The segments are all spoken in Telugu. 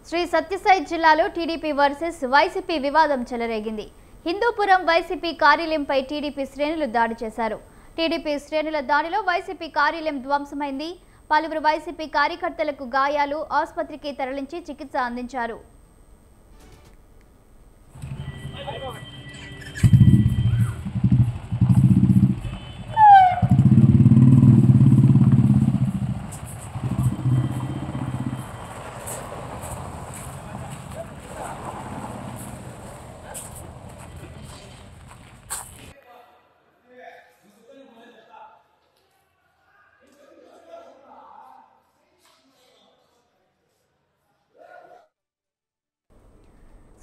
శ్రీ సత్యసాయి జిల్లాలో టీడీపీ వర్సెస్ వైసీపీ వివాదం చెలరేగింది. హిందూపురం వైసీపీ కార్యాలయంపై టీడీపీ శ్రేణులు దాడి చేశారు. టీడీపీ శ్రేణుల దాడిలో వైసీపీ కార్యాలయం ధ్వంసమైంది. పలువురు వైసీపీ కార్యకర్తలకు గాయాలు, ఆసుపత్రికి తరలించి చికిత్స అందించారు.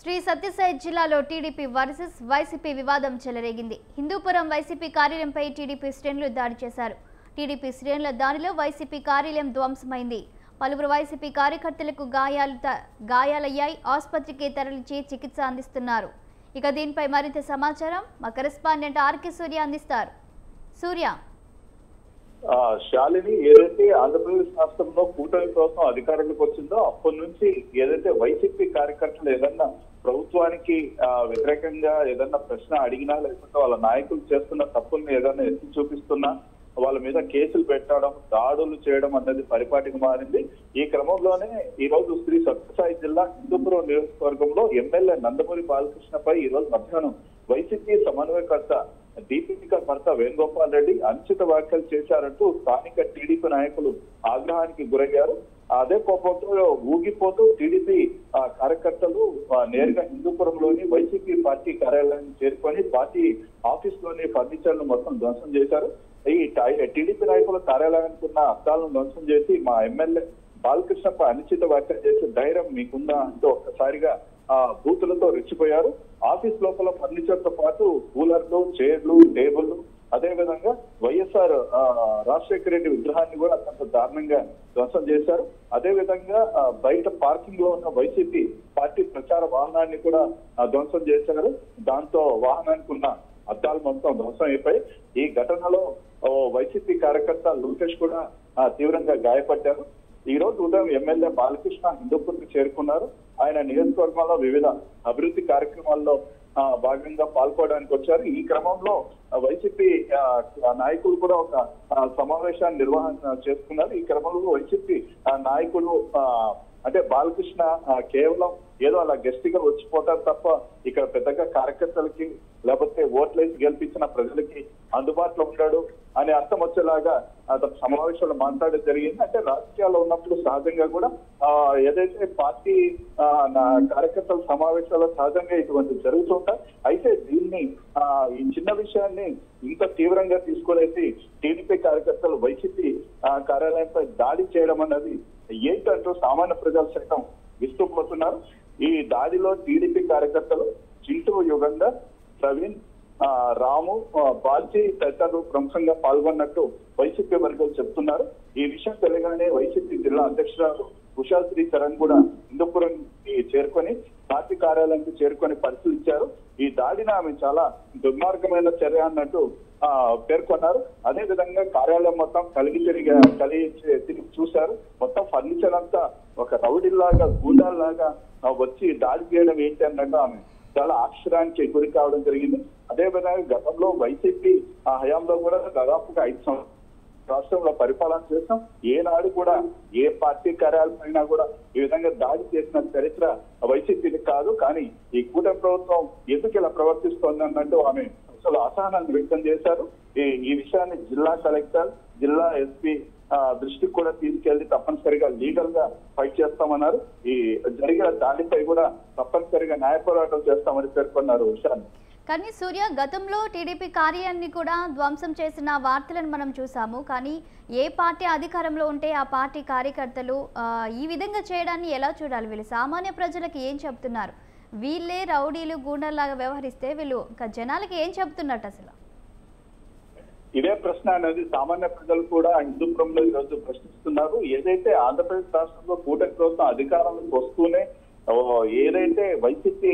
శ్రీ సత్యసాయి జిల్లాలో టీడీపీ వర్సెస్ వైసీపీ వివాదం చెలరేగింది. హిందూపురం వైసీపీ కార్యాలయంపై టీడీపీ శ్రేణులు దాడి చేశారు. టీడీపీ శ్రేణుల దాడిలో వైసీపీ కార్యాలయం ధ్వంసమైంది. పలువురు వైసీపీ కార్యకర్తలకు గాయాలయ్యాయి. ఆసుపత్రికి తరలించి చికిత్స అందిస్తున్నారు. ఇక దీనిపై మరింత సమాచారం మా కరెస్పాండెంట్ ఆర్కే సూర్య అందిస్తారు. సూర్య, శాలిని ఏదైతే ఆంధ్రప్రదేశ్ రాష్ట్రంలో కూటమి కోసం అధికారంలోకి వచ్చిందో అప్పటి నుంచి ఏదైతే వైసీపీ కార్యకర్తలు ఏదన్నా ప్రభుత్వానికి వ్యతిరేకంగా ఏదన్నా ప్రశ్న అడిగినా, లేకపోతే వాళ్ళ నాయకులు చేస్తున్న తప్పుల్ని ఏదన్నా ఎత్తి చూపిస్తున్నా వాళ్ళ మీద కేసులు పెట్టడం, దాడులు చేయడం అన్నది పరిపాటికి మారింది. ఈ క్రమంలోనే ఈ రోజు శ్రీ సత్యసాయి జిల్లా హిందూపురం నియోజకవర్గంలో ఎమ్మెల్యే నందమూరి బాలకృష్ణపై ఈ రోజు మధ్యాహ్నం వైసీపీ సమన్వయకర్త దీపిక భర్త వేణుగోపాల్ రెడ్డి అనుచిత వ్యాఖ్యలు చేశారంటూ స్థానిక టీడీపీ నాయకులు ఆగ్రహానికి గురయ్యారు. అదే కోపంతో ఊగిపోతూ టీడీపీ కార్యకర్తలు నేరుగా హిందూపురంలోని వైసీపీ పార్టీ కార్యాలయాన్ని చేరుకొని పార్టీ ఆఫీస్ లోని ఫర్నిచర్ ను మొత్తం ధ్వంసం చేశారు. ఈ టీడీపీ నాయకుల కార్యాలయానికి ఉన్న అద్దాలను ధ్వంసం చేసి మా ఎమ్మెల్యే బాలకృష్ణపై అనుచిత వ్యాఖ్యలు చేసే ధైర్యం మీకుందా అంటూ ఒక్కసారిగా బూతులతో రెచ్చిపోయారు. ఆఫీస్ లోపల ఫర్నిచర్ తో పాటు కూలర్లు, చైర్లు, టేబుల్లు, అదే విధంగా వైఎస్ఆర్ రాజశేఖర రెడ్డి విగ్రహాన్ని కూడా అత్యంత దారుణంగా ధ్వంసం చేశారు. అదే విధంగా బయట పార్కింగ్ లో ఉన్న వైసీపీ పార్టీ ప్రచార వాహనాన్ని కూడా ధ్వంసం చేశారు. దాంతో వాహనానికి ఉన్న అద్దాలు మొత్తం ధ్వంసం అయిపోయి ఈ ఘటనలో వైసీపీ కార్యకర్త లోకేష్ కూడా తీవ్రంగా గాయపడ్డారు. ఈ రోజు ఉదయం ఎమ్మెల్యే బాలకృష్ణ హిందూపూర్కి చేరుకున్నారు. ఆయన నియోజకవర్గంలో వివిధ అభివృద్ధి కార్యక్రమాల్లో భాగంగా పాల్గొనడానికి వచ్చారు. ఈ క్రమంలో వైసీపీ నాయకులు కూడా ఒక సమావేశాన్ని నిర్వహణ చేసుకున్నారు. ఈ క్రమంలో వైసీపీ నాయకులు అంటే బాలకృష్ణ కేవలం ఏదో అలా గెస్ట్ గా వచ్చిపోతారు తప్ప ఇక్కడ పెద్దగా కార్యకర్తలకి లేకపోతే ఓట్లేసి గెలిపించిన ప్రజలకి అందుబాటులో ఉంటాడు అనే అర్థం వచ్చేలాగా అతను సమావేశంలో మాట్లాడడం జరిగింది. అంటే రాజకీయాల్లో ఉన్నప్పుడు సహజంగా కూడా ఏదైతే పార్టీ కార్యకర్తల సమావేశాల్లో సహజంగా ఇటువంటి జరుగుతుంటాయి. అయితే దీన్ని ఈ చిన్న విషయాన్ని ఇంత తీవ్రంగా తీసుకునేసి టీడీపీ కార్యకర్తలు వైసీపీ కార్యాలయంపై దాడి చేయడం అన్నది ఏంటంటూ సామాన్య ప్రజలు సైతం విస్తుపోతున్నారు. ఈ దాడిలో టీడీపీ కార్యకర్తలు చింటూ, యుగంధర్, ప్రవీణ్, రాము, బాల్చి తదితరులు ప్రముఖంగా పాల్గొన్నట్టు వైసీపీ వర్గాలు చెప్తున్నారు. ఈ విషయం తెలియగానే వైసీపీ జిల్లా అధ్యక్షురాలు ఉషా శ్రీచరణ్ కూడా హిందూపురం చేరుకొని పార్టీ కార్యాలయానికి చేరుకొని పరిశీలించారు. ఈ దాడిని ఆమె చాలా దుర్మార్గమైన చర్య అన్నట్టు పేర్కొన్నారు. అదే విధంగా కార్యాలయం మొత్తం కలిగి తిరిగి చూశారు. మొత్తం ఫర్నిచర్ అంతా ఒక రౌడీలాగా, గూండాల్లాగా వచ్చి దాడి చేయడం ఏంటి అన్నట్టు ఆమె చాలా ఆశ్చర్యానికి గురి కావడం జరిగింది. అదే విధంగా గతంలో వైసీపీ హయాంలో కూడా దాదాపుగా 5 సంవత్సరాలు రాష్ట్రంలో పరిపాలన చేస్తాం. ఏనాడు కూడా ఏ పార్టీ కార్యాలయమైనా కూడా ఈ విధంగా దాడి చేసిన చరిత్ర వైసీపీకి కాదు. కానీ ఈ కూటమి ప్రభుత్వం ఎందుకు ఇలా ప్రవర్తిస్తోంది అన్నట్టు ఆమె అసలు అసహనాన్ని వ్యక్తం చేశారు. ఈ విషయాన్ని జిల్లా కలెక్టర్, జిల్లా ఎస్పీ దృష్టికి కూడా తీసుకెళ్లి తప్పనిసరిగా లీగల్ గా ఫైట్ చేస్తామన్నారు. ఈ జరిగిన దాడిపై కూడా తప్పనిసరిగా న్యాయ పోరాటం చేస్తామని పేర్కొన్నారు. కానీ సూర్య, గతంలో టీడీపీ కార్యాలయాన్ని కూడా ధ్వంసం చేసిన వార్తలను మనం చూసాము. కానీ ఏ పార్టీ అధికారంలో ఉంటే ఆ పార్టీ కార్యకర్తలు ఈ విధంగా చేయడాన్ని ఎలా చూడాలి? వీళ్ళు సామాన్య ప్రజలకు ఏం చెప్తున్నారు? వీళ్ళే రౌడీలు, గూండాల్లాగా వ్యవహరిస్తే వీళ్ళు జనాలకి ఏం చెప్తున్నట్టు అసలు? ఇదే ప్రశ్న అనేది సామాన్య ప్రజలు కూడా హిందూపురంలో ఈ రోజు ప్రశ్నిస్తున్నారు. ఏదైతే ఆంధ్రప్రదేశ్ రాష్ట్రంలో కూటమి ప్రభుత్వం అధికారంలోకి వస్తూనే ఏదైతే వైసీపీ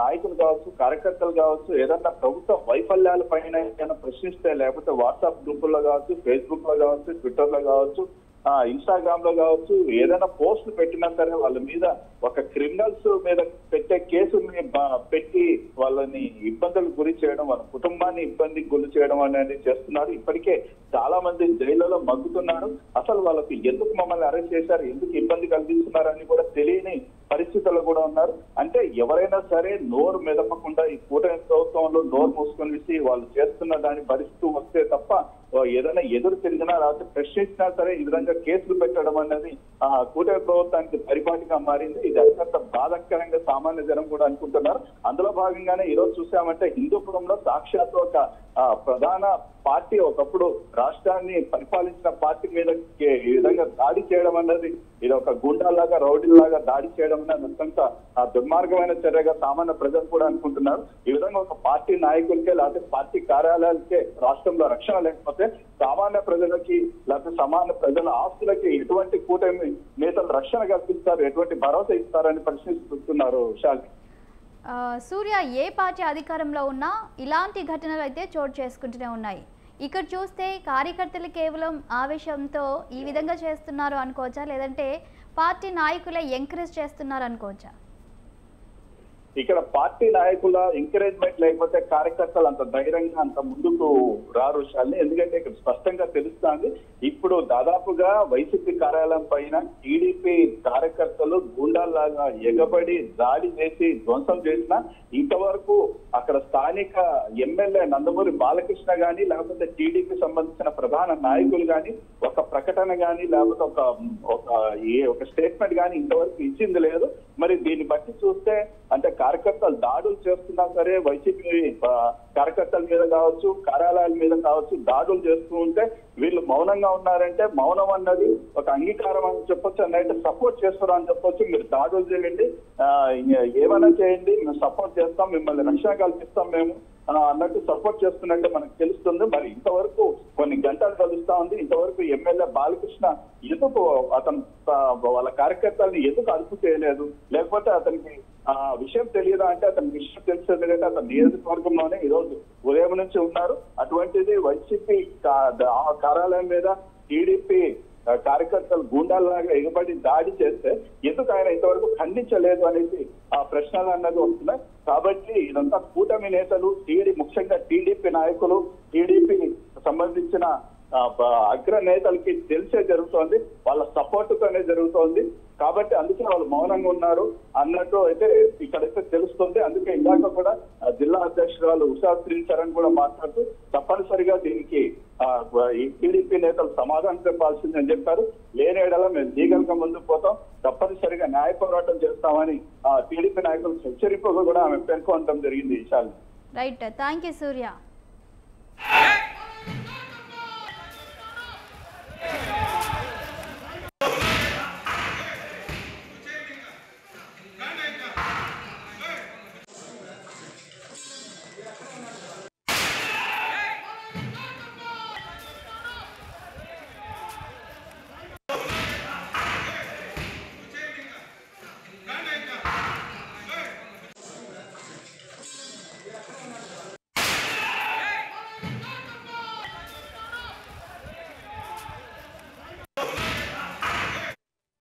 నాయకులు కావచ్చు, కార్యకర్తలు కావచ్చు, ఏదన్నా ప్రభుత్వ వైఫల్యాల పైన ప్రశ్నిస్తే, లేకపోతే వాట్సాప్ గ్రూపుల్లో కావచ్చు, ఫేస్బుక్ లో కావచ్చు, ట్విట్టర్ లో కావచ్చు, ఇన్స్టాగ్రామ్ లో కావచ్చు ఏదైనా పోస్ట్ పెట్టినా సరే వాళ్ళ మీద ఒక క్రిమినల్స్ మీద పెట్టే కేసుని పెట్టి వాళ్ళని ఇబ్బందులు గురి చేయడం, వాళ్ళ కుటుంబాన్ని ఇబ్బందికి గురి చేయడం అనేది చేస్తున్నారు. ఇప్పటికే చాలా మంది జైళ్లలో మగ్గుతున్నారు. అసలు వాళ్ళకి ఎందుకు మమ్మల్ని అరెస్ట్ చేశారు, ఎందుకు ఇబ్బంది కలిగిస్తున్నారు అని కూడా తెలియని పరిస్థితుల్లో కూడా ఉన్నారు. అంటే ఎవరైనా సరే నోరు మెదపకుండా ఈ కూటమి ప్రభుత్వంలో నోరు మూసుకొని వాళ్ళు చేస్తున్న దాన్ని భరిస్తూ వస్తే తప్ప ఏదైనా ఎదురు తిరిగినా లేకపోతే ప్రశ్నించినా సరే ఈ విధంగా కేసులు పెట్టడం అనేది కూటమి ప్రభుత్వానికి పరిపాటిగా మారింది. ఇది అత్యంత బాధాకరంగా సామాన్య జనం కూడా అనుకుంటున్నారు. అందులో భాగంగానే ఈ రోజు చూసామంటే హిందూపురంలో సాక్షాత్ ఒక ప్రధాన పార్టీ ఒకప్పుడు రాష్ట్రాన్ని పరిపాలించిన పార్టీ మీద ఈ విధంగా దాడి చేయడం అన్నది ఇది ఒక గుండాలాగా రౌడీలాగా దాడి చేయడం అనేది అత్యంత దుర్మార్గమైన చర్యగా సామాన్య ప్రజలు కూడా అనుకుంటున్నారు. ఈ విధంగా ఒక పార్టీ నాయకులకే లేకపోతే పార్టీ కార్యాలయాలకే రాష్ట్రంలో రక్షణ లేకపోతే సామాన్య ప్రజలకి లేకపోతే సామాన్య ప్రజల ఆస్తులకి ఎటువంటి కూటమి నేతలు రక్షణ కల్పిస్తారు, ఎటువంటి భరోసా ఇస్తారని ప్రశ్నిస్తున్నారు. శాలిని, సూర్య, ఏ పార్టీ అధికారంలో ఉన్నా ఇలాంటి ఘటనలు అయితే చోటు చేసుకుంటూనే ఉన్నాయి. ఇక్కడ చూస్తే కార్యకర్తలు కేవలం ఆవేశంతో ఈ విధంగా చేస్తున్నారు అనుకోవచ్చా, లేదంటే పార్టీ నాయకులే ఎంకరేజ్ చేస్తున్నారు అనుకోవచ్చా? ఇక్కడ పార్టీ నాయకుల ఎంకరేజ్మెంట్ లేకపోతే కార్యకర్తలు అంత ధైర్యంగా అంత ముందుకు రారు శాలిని. ఎందుకంటే ఇక్కడ స్పష్టంగా తెలుస్తుంది. ఇప్పుడు దాదాపుగా వైసీపీ కార్యాలయం పైన టీడీపీ కార్యకర్తలు గూండాల్లాగా ఎగబడి దాడి చేసి ధ్వంసం చేసిన ఇంతవరకు అక్కడ స్థానిక ఎమ్మెల్యే నందమూరి బాలకృష్ణ గాని లేకపోతే టీడీపీ సంబంధించిన ప్రధాన నాయకులు గాని ఒక ప్రకటన గాని లేకపోతే ఒక స్టేట్మెంట్ గాని ఇంతవరకు ఇచ్చింది లేదు. మరి దీన్ని బట్టి చూస్తే అంటే కార్యకర్తలు దాడులు చేస్తున్నా సరే వైసీపీ కార్యకర్తల మీద కావచ్చు కార్యాలయాల మీద కావచ్చు దాడులు చేస్తూ ఉంటే వీళ్ళు మౌనంగా ఉన్నారంటే మౌనం అన్నది ఒక అంగీకారం అని చెప్పొచ్చు, అంటే సపోర్ట్ చేస్తారు అని చెప్పొచ్చు. మీరు దాడులు చేయండి, ఏమైనా చేయండి, మేము సపోర్ట్ చేస్తాం, మిమ్మల్ని రక్షణ కల్పిస్తాం మేము అన్నట్టు సపోర్ట్ చేస్తున్నట్టు మనకు తెలుస్తుంది. మరి ఇంతవరకు కొన్ని గంటలు కలుస్తా ఉంది. ఇంతవరకు ఎమ్మెల్యే బాలకృష్ణ ఎందుకు అతను వాళ్ళ కార్యకర్తల్ని ఎందుకు అదుపు చేయలేదు, లేకపోతే అతనికి విషయం తెలియదా అంటే అతనికి విషయం తెలిసేది కంటే అతని నియోజకవర్గంలోనే ఈ రోజు ఉదయం నుంచి ఉన్నారు. అటువంటిది వైసీపీ కార్యాలయం మీద టీడీపీ కార్యకర్తలు గూండాల్లాగా ఎగబడి దాడి చేస్తే ఎందుకు ఆయన ఇంతవరకు ఖండించలేదు అనేది ఆ ప్రశ్నలు అన్నది వస్తున్నాయి. కాబట్టి ఇదంతా కూటమి నేతలు ముఖ్యంగా టీడీపీ నాయకులు టీడీపీ సంబంధించిన అగ్ర నేతలకి తెలిసే జరుగుతోంది, వాళ్ళ సపోర్ట్ తోనే జరుగుతోంది. కాబట్టి అందుకే వాళ్ళు మౌనంగా ఉన్నారు అన్నట్టు అయితే ఇక్కడైతే తెలుస్తుంది. అందుకే ఇందాక కూడా జిల్లా అధ్యక్షురాలు ఉషా శ్రీచరణ్ కూడా మాట్లాడుతూ తప్పనిసరిగా దీనికి ఈ టీడీపీ నేతలు సమాధానం చెప్పాల్సిందని చెప్పారు. లేని ఏడలా మేము లీగల్ గా ముందుకు పోతాం, తప్పనిసరిగా న్యాయ పోరాటం చేస్తామని టీడీపీ నాయకులు హెచ్చరికగా కూడా ఆమె పేర్కొనడం జరిగింది. Vishal, right, thank you Surya.